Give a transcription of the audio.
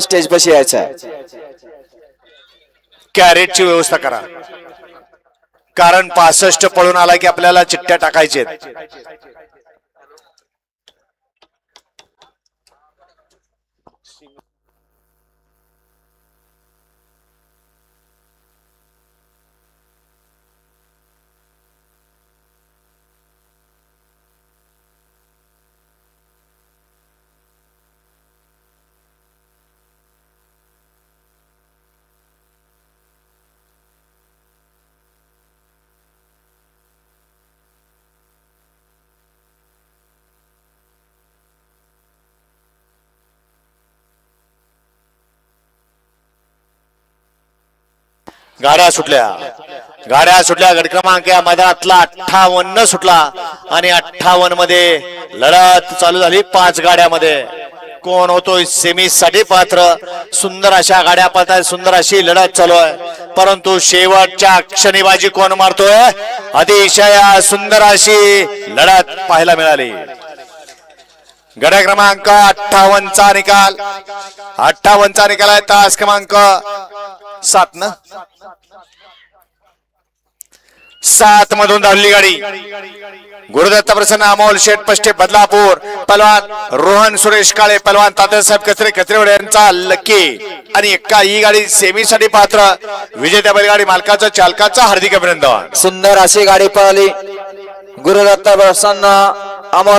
Stage पाशी यायचं आहे. कॅरेटची व्यवस्था करा, कारण 65 पळून आला की आपल्याला चिठ्ठ्या टाकायचे. गाड्या सुटल्या गट क्रमांक या मैदानातला 58 सुटला आणि 58 मध्ये लढत चालू झाली. 5 गाड्यामध्ये कोण होतोय सेमी साठी पात्र. सुंदर अशा गाड्या पाहताय, सुंदर अशी लढत चालू आहे, परंतु शेवटच्या क्षणी बाजी कोण मारतोय, अतिशय सुंदर अशी लढत पाहायला मिळाली. गट क्रमांक 58 चा निकाल, 58 चा निकाल आहे. तास क्रमांक 7 ना 7 मधून धावली गाडी. गुरुदत्त प्रसन्न अमोल शेठ पष्टे बदलापूर, पलवान रोहन सुरेश काळे, पलवान तात्यासाहेब कचरे कचरेवाडे यांचा लकी आणि एक्का ही गाडी सेमी साठी पात्र. विजेत्या बैलगाडी मालकाचं चालकाचं हार्दिक अभिनंदन. सुंदर अशी गाडी पळाली. गुरुदत्त प्रसन्न अमोल